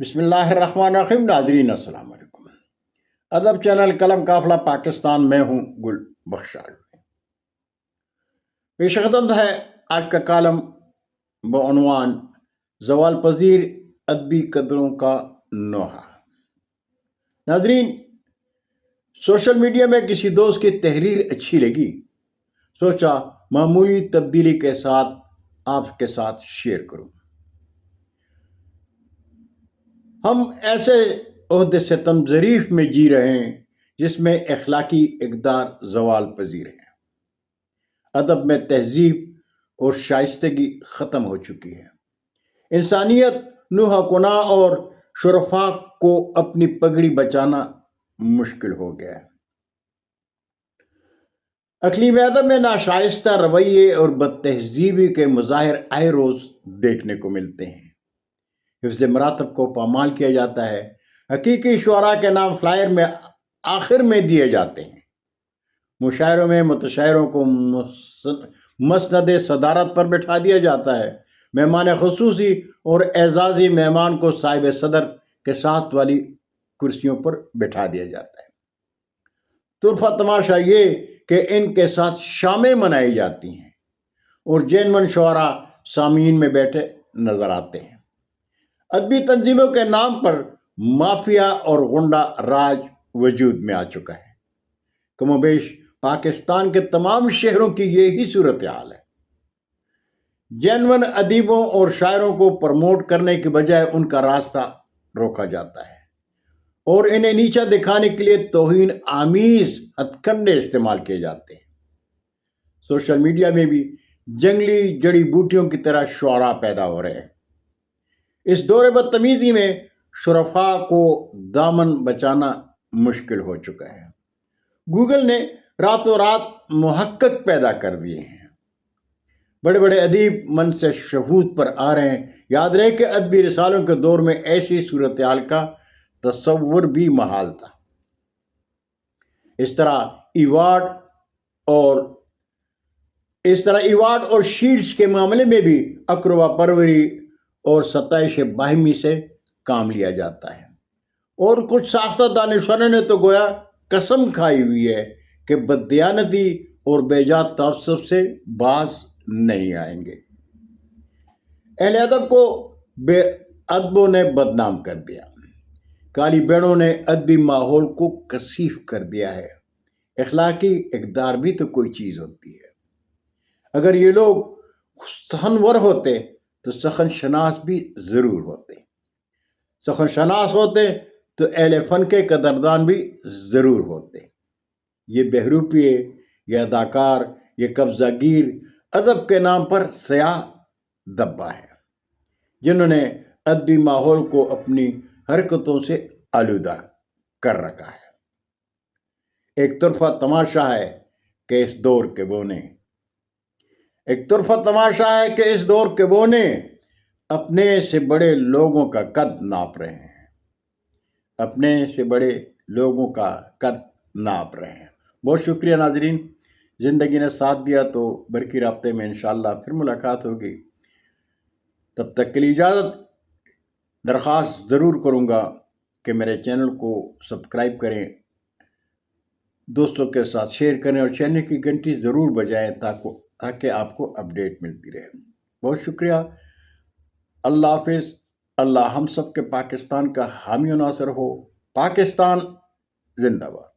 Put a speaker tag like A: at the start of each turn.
A: بسم اللہ الرحمن الرحیم. ناظرین السلام علیکم. ادب چینل قلم قافلہ پاکستان میں ہوں گل بخشال. پیش خدمت ہے آج کا کالم بعنوان زوال پذیر ادبی قدروں کا نوحہ. ناظرین، سوشل میڈیا میں کسی دوست کی تحریر اچھی لگی، سوچا معمولی تبدیلی کے ساتھ آپ کے ساتھ شیئر کروں. ہم ایسے عہدے سے ظریف میں جی رہے ہیں جس میں اخلاقی اقدار زوال پذیر ہے. ادب میں تہذیب اور شائستگی ختم ہو چکی ہے. انسانیت نوحہ کنا اور شرفاء کو اپنی پگڑی بچانا مشکل ہو گیا ہے. اقلیم ادب میں ناشائستہ رویے اور بد تہذیبی کے مظاہر آئے روز دیکھنے کو ملتے ہیں. حفظ مراتب کو پامال کیا جاتا ہے. حقیقی شعراء کے نام فلائر میں آخر میں دیے جاتے ہیں. مشاعروں میں متشاعروں کو مسند صدارت پر بٹھا دیا جاتا ہے. مہمان خصوصی اور اعزازی مہمان کو صاحب صدر کے ساتھ والی کرسیوں پر بٹھا دیا جاتا ہے. طرفہ تماشا یہ کہ ان کے ساتھ شامیں منائی جاتی ہیں اور جینون شعراء سامعین میں بیٹھے نظر آتے ہیں. ادبی تنظیموں کے نام پر مافیا اور غنڈہ راج وجود میں آ چکا ہے. کم و بیش پاکستان کے تمام شہروں کی یہی صورتحال ہے. جینون ادیبوں اور شاعروں کو پروموٹ کرنے کی بجائے ان کا راستہ روکا جاتا ہے اور انہیں نیچا دکھانے کے لیے توہین آمیز ہتھ کنڈے استعمال کیے جاتے ہیں. سوشل میڈیا میں بھی جنگلی جڑی بوٹیوں کی طرح شعراء پیدا ہو رہے ہیں. اس دور بدتمیزی میں شرفاء کو دامن بچانا مشکل ہو چکا ہے. گوگل نے راتوں رات محقق پیدا کر دیے ہیں. بڑے بڑے ادیب من سے شہود پر آ رہے ہیں. یاد رہے کہ ادبی رسالوں کے دور میں ایسی صورتحال کا تصور بھی محال تھا. اس طرح ایوارڈ اور شیلڈز کے معاملے میں بھی اقربا پروری اور ستائش باہمی سے کام لیا جاتا ہے. اور کچھ ساختہ دانشوروں نے تو گویا قسم کھائی ہوئی ہے کہ بددیانتی اور بے جا تعصب سے باز نہیں آئیں گے. اہل ادب کو بے ادبوں نے بدنام کر دیا. کالی بیڑوں نے ادبی ماحول کو کثیف کر دیا ہے. اخلاقی اقدار بھی تو کوئی چیز ہوتی ہے. اگر یہ لوگ سخنور ہوتے تو سخن شناس بھی ضرور ہوتے. سخن شناس ہوتے تو اہل فن کے قدردان بھی ضرور ہوتے. یہ بہروپیے، یہ اداکار، یہ قبضہ گیر ادب کے نام پر سیاہ دبا ہے جنہوں نے ادبی ماحول کو اپنی حرکتوں سے آلودہ کر رکھا ہے. ایک طرفہ تماشا ہے کہ اس دور کے بونے اپنے سے بڑے لوگوں کا قد ناپ رہے ہیں. بہت شکریہ ناظرین. زندگی نے ساتھ دیا تو برقی رابطے میں انشاءاللہ پھر ملاقات ہوگی. تب تک کے لیے اجازت. درخواست ضرور کروں گا کہ میرے چینل کو سبسکرائب کریں، دوستوں کے ساتھ شیئر کریں اور چینل کی گھنٹی ضرور بجائیں تاکہ آپ کو اپڈیٹ ملتی رہے. بہت شکریہ. اللہ حافظ. اللہ ہم سب کے پاکستان کا حامی و ناصر ہو. پاکستان زندہ باد.